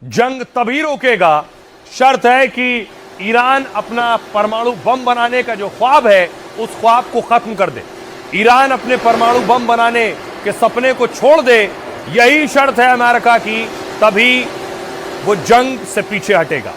जंग तभी रोकेगा, शर्त है कि ईरान अपना परमाणु बम बनाने का जो ख्वाब है उस ख्वाब को खत्म कर दे, ईरान अपने परमाणु बम बनाने के सपने को छोड़ दे। यही शर्त है अमेरिका की, तभी वो जंग से पीछे हटेगा।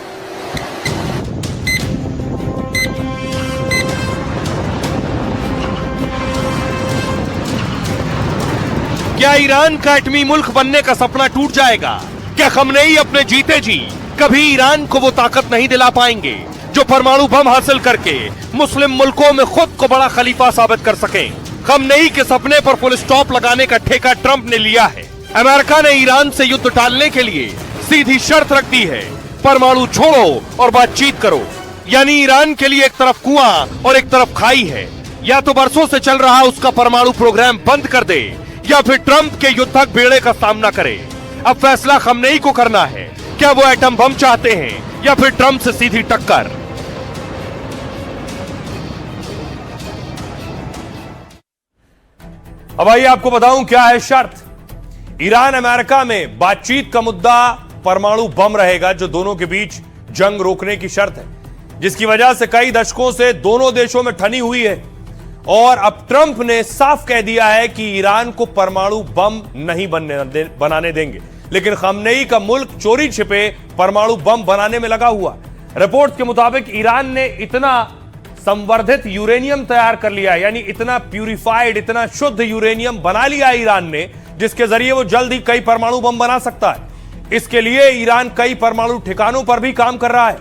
क्या ईरान का एटमी मुल्क बनने का सपना टूट जाएगा? क्या खमनेई अपने जीते जी कभी ईरान को वो ताकत नहीं दिला पाएंगे जो परमाणु बम हासिल करके मुस्लिम मुल्कों में खुद को बड़ा खलीफा साबित कर सके? खमनेई के सपने पर फुल स्टॉप लगाने का ठेका ट्रंप ने लिया है। अमेरिका ने ईरान से युद्ध टालने के लिए सीधी शर्त रख दी है, परमाणु छोड़ो और बातचीत करो। यानी ईरान के लिए एक तरफ कुआं और एक तरफ खाई है, या तो बरसों से चल रहा उसका परमाणु प्रोग्राम बंद कर दे या फिर ट्रंप के युद्धक बेड़े का सामना करे। अब फैसला खमनेई को करना है, क्या वो एटम बम चाहते हैं या फिर ट्रंप से सीधी टक्कर। अब आइए आपको बताऊं क्या है शर्त। ईरान अमेरिका में बातचीत का मुद्दा परमाणु बम रहेगा, जो दोनों के बीच जंग रोकने की शर्त है, जिसकी वजह से कई दशकों से दोनों देशों में ठनी हुई है। और अब ट्रंप ने साफ कह दिया है कि ईरान को परमाणु बम नहीं बनाने देंगे, लेकिन खमनेई का मुल्क चोरी छिपे परमाणु बम बनाने में लगा हुआ। रिपोर्ट के मुताबिक ईरान ने इतना संवर्धित यूरेनियम तैयार कर लिया, यानी इतना प्यूरिफाइड, इतना शुद्ध यूरेनियम बना लिया ईरान ने, जिसके जरिए वो जल्द ही कई परमाणु बम बना सकता है। इसके लिए ईरान कई परमाणु ठिकानों पर भी काम कर रहा है।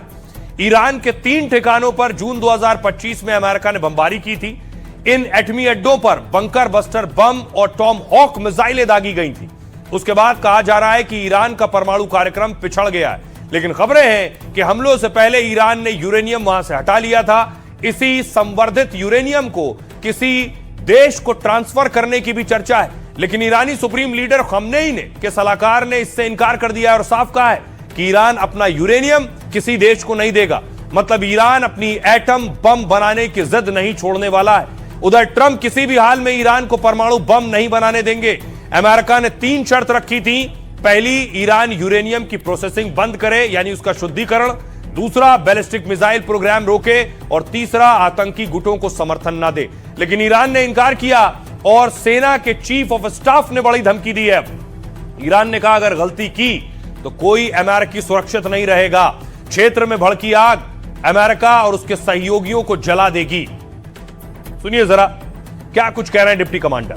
ईरान के 3 ठिकानों पर जून 2025 में अमेरिका ने बमबारी की थी। इन एटमी अड्डों पर बंकर बस्टर बम और टॉम हॉक मिसाइलें दागी गई थी। उसके बाद कहा जा रहा है कि ईरान का परमाणु कार्यक्रम पिछड़ गया है, लेकिन खबरें हैं कि हमलों से पहले ईरान ने यूरेनियम वहां से हटा लिया था। इसी संवर्धित यूरेनियम को किसी देश को ट्रांसफर करने की भी चर्चा है, लेकिन ईरानी सुप्रीम लीडर खमनेई के सलाहकार ने इससे इनकार कर दिया और साफ कहा है कि ईरान अपना यूरेनियम किसी देश को नहीं देगा। मतलब ईरान अपनी एटम बम बनाने की जिद नहीं छोड़ने वाला है। उधर ट्रंप किसी भी हाल में ईरान को परमाणु बम नहीं बनाने देंगे। अमेरिका ने 3 शर्त रखी थी। पहली, ईरान यूरेनियम की प्रोसेसिंग बंद करे, यानी उसका शुद्धिकरण। दूसरा, बैलिस्टिक मिसाइल प्रोग्राम रोके। और तीसरा, आतंकी गुटों को समर्थन ना दे। लेकिन ईरान ने इनकार किया और सेना के चीफ ऑफ स्टाफ ने बड़ी धमकी दी है। ईरान ने कहा अगर गलती की तो कोई अमेरिकी सुरक्षित नहीं रहेगा। क्षेत्र में भड़की आग अमेरिका और उसके सहयोगियों को जला देगी। सुनिए जरा क्या कुछ कह रहे हैं डिप्टी कमांडर।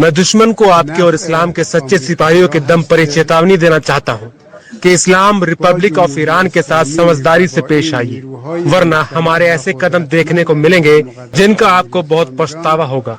मैं दुश्मन को आपके और इस्लाम के सच्चे सिपाहियों के दम पर चेतावनी देना चाहता हूं कि इस्लाम रिपब्लिक ऑफ ईरान के साथ समझदारी से पेश आइए, वरना हमारे ऐसे कदम देखने को मिलेंगे जिनका आपको बहुत पछतावा होगा।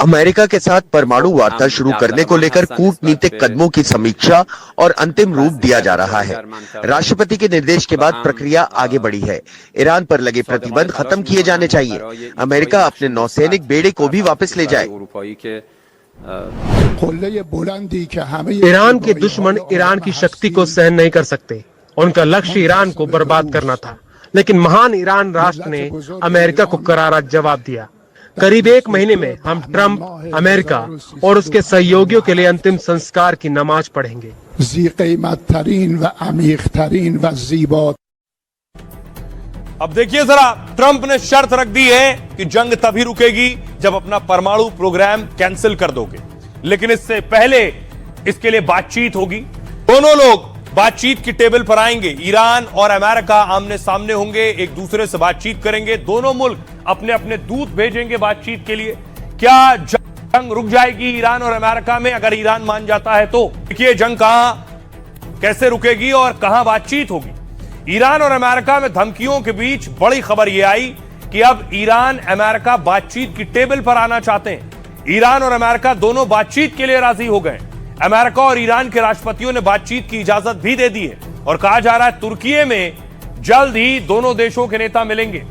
अमेरिका के साथ परमाणु वार्ता शुरू करने को लेकर कूटनीतिक कदमों की समीक्षा और अंतिम रूप दिया जा रहा है। राष्ट्रपति के निर्देश के बाद प्रक्रिया आगे बढ़ी है। ईरान पर लगे प्रतिबंध खत्म किए जाने चाहिए। अमेरिका अपने नौसैनिक बेड़े को भी वापस ले जाए। ईरान के दुश्मन ईरान की शक्ति को सहन नहीं कर सकते। उनका लक्ष्य ईरान को बर्बाद करना था, लेकिन महान ईरान राष्ट्र ने अमेरिका को करारा जवाब दिया। करीब 1 महीने में हम ट्रंप, अमेरिका और उसके सहयोगियों के लिए अंतिम संस्कार की नमाज पढ़ेंगे। अब देखिए जरा, ट्रंप ने शर्त रख दी है कि जंग तभी रुकेगी जब अपना परमाणु प्रोग्राम कैंसिल कर दोगे, लेकिन इससे पहले इसके लिए बातचीत होगी। दोनों लोग बातचीत की टेबल पर आएंगे। ईरान और अमेरिका आमने सामने होंगे, एक दूसरे से बातचीत करेंगे। दोनों मुल्क अपने अपने दूत भेजेंगे बातचीत के लिए। क्या जंग रुक जाएगी ईरान और अमेरिका में अगर ईरान मान जाता है तो? देखिए जंग कहां कैसे रुकेगी और कहां बातचीत होगी। ईरान और अमेरिका में धमकियों के बीच बड़ी खबर यह आई कि अब ईरान अमेरिका बातचीत की टेबल पर आना चाहते हैं। ईरान और अमेरिका दोनों बातचीत के लिए राजी हो गए। अमेरिका और ईरान के राष्ट्रपतियों ने बातचीत की इजाजत भी दे दी है और कहा जा रहा है तुर्की में जल्द ही दोनों देशों के नेता मिलेंगे।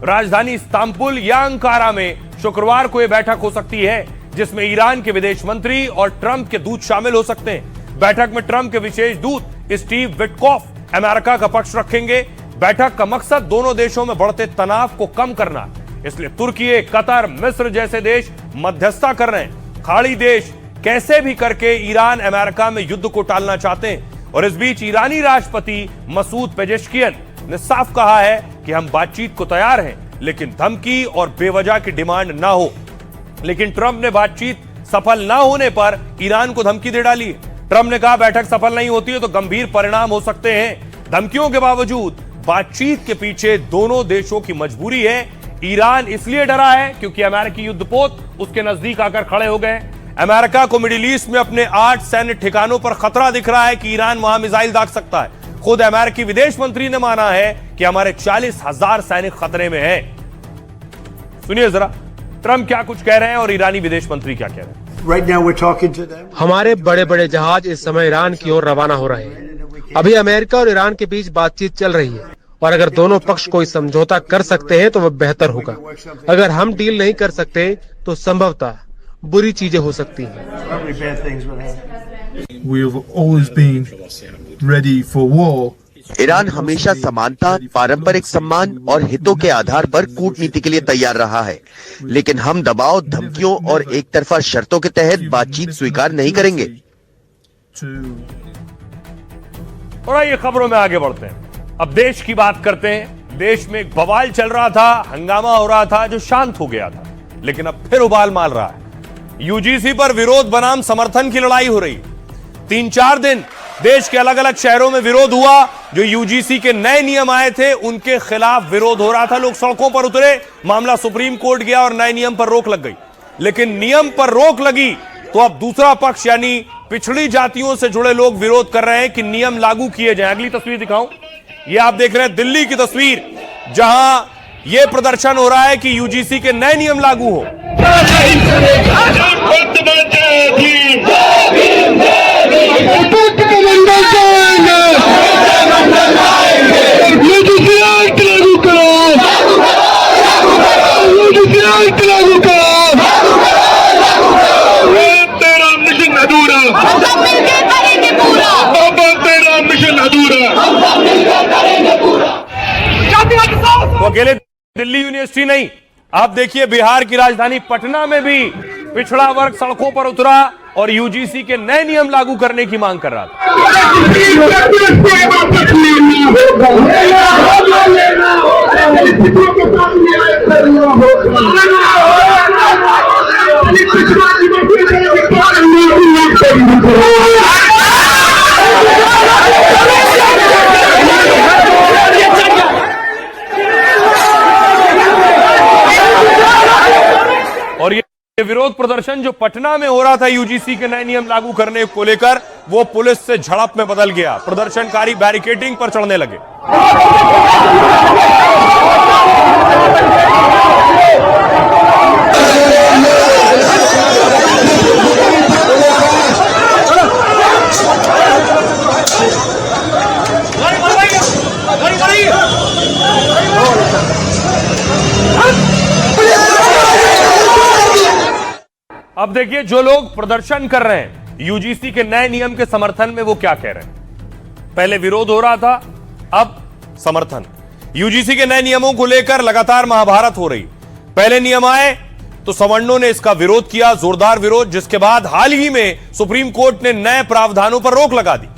राजधानी इस्तांबुल या अंकारा में शुक्रवार को यह बैठक हो सकती है, जिसमें ईरान के विदेश मंत्री और ट्रंप के दूत शामिल हो सकते हैं। बैठक में ट्रंप के विशेष दूत स्टीव विटकॉफ अमेरिका का पक्ष रखेंगे। बैठक का मकसद दोनों देशों में बढ़ते तनाव को कम करना। इसलिए तुर्की, कतर, मिस्र जैसे देश मध्यस्थता कर रहे हैं। खाड़ी देश कैसे भी करके ईरान अमेरिका में युद्ध को टालना चाहते हैं। और इस बीच ईरानी राष्ट्रपति मसूद पेजेश्कियन ने साफ कहा है कि हम बातचीत को तैयार हैं, लेकिन धमकी और बेवजह की डिमांड ना हो। लेकिन ट्रंप ने बातचीत सफल ना होने पर ईरान को धमकी दे डाली है। ट्रंप ने कहा बैठक सफल नहीं होती है तो गंभीर परिणाम हो सकते हैं। धमकियों के बावजूद बातचीत के पीछे दोनों देशों की मजबूरी है। ईरान इसलिए डरा है क्योंकि अमेरिकी युद्धपोत उसके नजदीक आकर खड़े हो गए। अमेरिका को मिडिल ईस्ट में अपने 8 सैन्य ठिकानों पर खतरा दिख रहा है कि ईरान वहां मिसाइल दाग सकता है। खुद अमेरिकी विदेश मंत्री ने माना है कि हमारे 40,000 सैनिक खतरे में हैं। सुनिए जरा ट्रंप क्या कुछ कह रहे हैं और ईरानी विदेश मंत्री क्या कह रहे हैं। Right now we're talking to them. हमारे बड़े बड़े जहाज इस समय ईरान की ओर रवाना हो रहे हैं। अभी अमेरिका और ईरान के बीच बातचीत चल रही है और अगर दोनों पक्ष कोई समझौता कर सकते हैं तो वह बेहतर होगा। अगर हम डील नहीं कर सकते तो संभवतः बुरी चीजें हो सकती हैं। Probably bad things would happen. We've always been ready for war. Iran हमेशा समानता, पारंपरिक सम्मान और हितों के आधार पर कूटनीति के लिए तैयार रहा है, लेकिन हम दबाव, धमकियों और एक तरफा शर्तों के तहत बातचीत स्वीकार नहीं करेंगे। और आइए खबरों में आगे बढ़ते हैं। अब देश की बात करते हैं। देश में एक बवाल चल रहा था, हंगामा हो रहा था जो शांत हो गया था, लेकिन अब फिर उबाल मार रहा है। यूजीसी पर विरोध बनाम समर्थन की लड़ाई हो रही। 3-4 दिन देश के अलग अलग शहरों में विरोध हुआ। जो यूजीसी के नए नियम आए थे उनके खिलाफ विरोध हो रहा था। लोग सड़कों पर उतरे, मामला सुप्रीम कोर्ट गया और नए नियम पर रोक लग गई। लेकिन नियम पर रोक लगी तो अब दूसरा पक्ष यानी पिछड़ी जातियों से जुड़े लोग विरोध कर रहे हैं कि नियम लागू किए जाएं। अगली तस्वीर दिखाऊं, ये आप देख रहे हैं दिल्ली की तस्वीर, जहां यह प्रदर्शन हो रहा है कि यूजीसी के नए नियम लागू हो। तो अकेले दिल्ली यूनिवर्सिटी नहीं, आप देखिए बिहार की राजधानी पटना में भी पिछड़ा वर्ग सड़कों पर उतरा और यूजीसी के नए नियम लागू करने की मांग कर रहा था। और ये विरोध प्रदर्शन जो पटना में हो रहा था यूजीसी के नए नियम लागू करने को लेकर, वो पुलिस से झड़प में बदल गया। प्रदर्शनकारी बैरिकेडिंग पर चढ़ने लगे। अब देखिए जो लोग प्रदर्शन कर रहे हैं यूजीसी के नए नियम के समर्थन में, वो क्या कह रहे हैं। पहले विरोध हो रहा था, अब समर्थन। यूजीसी के नए नियमों को लेकर लगातार महाभारत हो रही। पहले नियम आए तो सवर्णों ने इसका विरोध किया, जोरदार विरोध, जिसके बाद हाल ही में सुप्रीम कोर्ट ने नए प्रावधानों पर रोक लगा दी।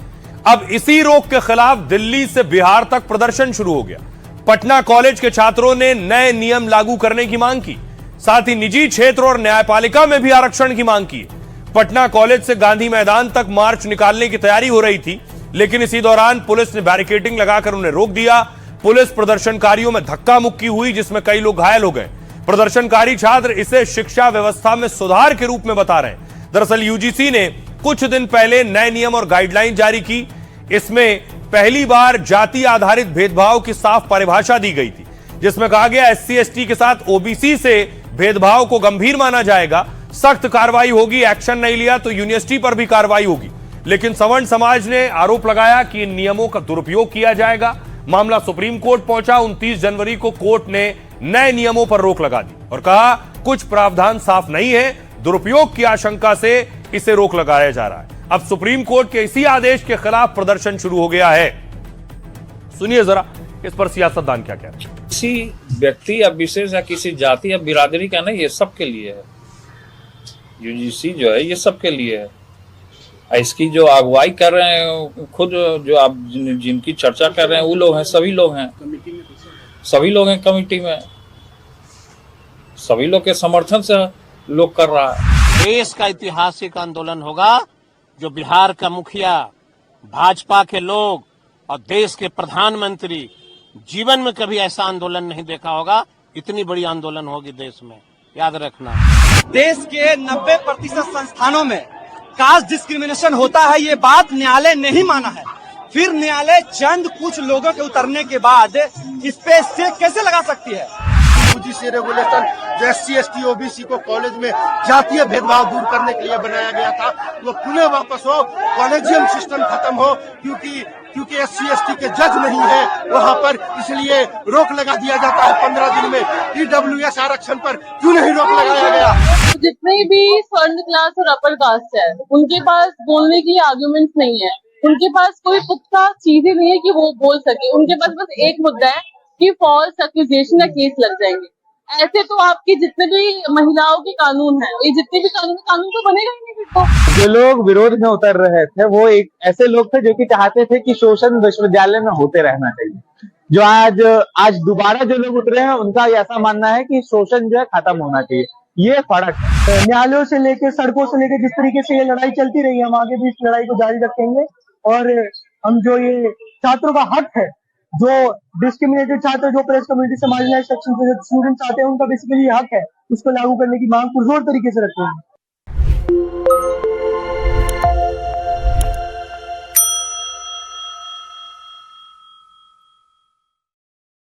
अब इसी रोक के खिलाफ दिल्ली से बिहार तक प्रदर्शन शुरू हो गया। पटना कॉलेज के छात्रों ने नए नियम लागू करने की मांग की, साथ ही निजी क्षेत्र और न्यायपालिका में भी आरक्षण की मांग की। पटना कॉलेज से गांधी मैदान तक मार्च निकालने की तैयारी हो रही थी, लेकिन इसी दौरान पुलिस ने बैरिकेडिंग लगाकर उन्हें रोक दिया। पुलिस प्रदर्शनकारियों में धक्का मुक्की हुई, जिसमें कई लोग घायल हो गए। प्रदर्शनकारी छात्र इसे शिक्षा व्यवस्था में सुधार के रूप में बता रहे हैं। दरअसल यूजीसी ने कुछ दिन पहले नए नियम और गाइडलाइन जारी की। इसमें पहली बार जाति आधारित भेदभाव की साफ परिभाषा दी गई थी, जिसमें कहा गया SC/ST के साथ OBC से भेदभाव को गंभीर माना जाएगा, सख्त कार्रवाई होगी, एक्शन नहीं लिया तो यूनिवर्सिटी पर भी कार्रवाई होगी। लेकिन सवर्ण समाज ने आरोप लगाया कि इन नियमों का दुरुपयोग किया जाएगा। मामला सुप्रीम कोर्ट पहुंचा। 29 जनवरी को कोर्ट ने नए नियमों पर रोक लगा दी और कहा कुछ प्रावधान साफ नहीं है, दुरुपयोग की आशंका से इसे रोक लगाया जा रहा है। अब सुप्रीम कोर्ट के इसी आदेश के खिलाफ प्रदर्शन शुरू हो गया है। सुनिए जरा इस पर सियासतदान क्या कह रहे हैं। किसी व्यक्ति या विशेष या किसी जाति या बिरादरी का नहीं, ये सबके लिए है। यूजीसी जो है ये सबके लिए है। इसकी जो अगुवाई कर रहे हैं खुद जो आप जिनकी चर्चा कर रहे हैं वो लोग हैं, सभी लोग हैं, सभी लोग हैं कमेटी में, सभी लोग के समर्थन से लोग कर रहा है। देश का ऐतिहासिक आंदोलन होगा जो बिहार का मुखिया, भाजपा के लोग और देश के प्रधानमंत्री जीवन में कभी ऐसा आंदोलन नहीं देखा होगा। इतनी बड़ी आंदोलन होगी देश में, याद रखना। देश के 90% संस्थानों में कास्ट डिस्क्रिमिनेशन होता है, ये बात न्यायालय ने ही माना है। फिर न्यायालय चंद कुछ लोगों के उतरने के बाद इस पे स्टे कैसे लगा सकती है? यूजीसी रेगुलेशन जो SC/ST OBC को कॉलेज में जातीय भेदभाव दूर करने के लिए बनाया गया था, वो पुनः वापस हो, कॉलेजियम सिस्टम खत्म हो, क्योंकि SC/ST के जज नहीं है वहाँ पर, इसलिए रोक लगा दिया जाता है 15 दिन में। EWS आरक्षण पर क्यों नहीं रोक लगाया गया? जितने भी स्वर्ण क्लास और अपर कास्ट है उनके पास बोलने की आर्गुमेंट्स नहीं है, उनके पास कोई पुख्ता चीजें नहीं है कि वो बोल सके। उनके पास बस एक मुद्दा है कि फॉल्स एक्यूजेशन का केस लग जाएंगे। ऐसे तो आपके जितने भी महिलाओं के कानून हैं, ये जितने भी कानून तो बनेगा ही नहीं फिर तो। जो लोग विरोध में उतर रहे थे वो एक ऐसे लोग थे जो कि चाहते थे कि शोषण विश्वविद्यालय में होते रहना चाहिए। जो आज दोबारा जो लोग उतरे हैं उनका ऐसा मानना है कि शोषण जो है खत्म होना चाहिए। ये फर्क है। न्यायालयों से लेकर सड़कों से लेकर जिस तरीके से ये लड़ाई चलती रही है, हम आगे भी इस लड़ाई को जारी रखेंगे। और हम जो ये छात्रों का हक है, जो डिस्क्रिमिनेटेड छात्र, जो प्रेस कम्युनिटी से मार्जिनलाइज्ड सेक्शन से स्टूडेंट चाहते हैं, उनका बेसिकली हक है, उसको लागू करने की मांग पुरजोर तरीके से रखते हैं।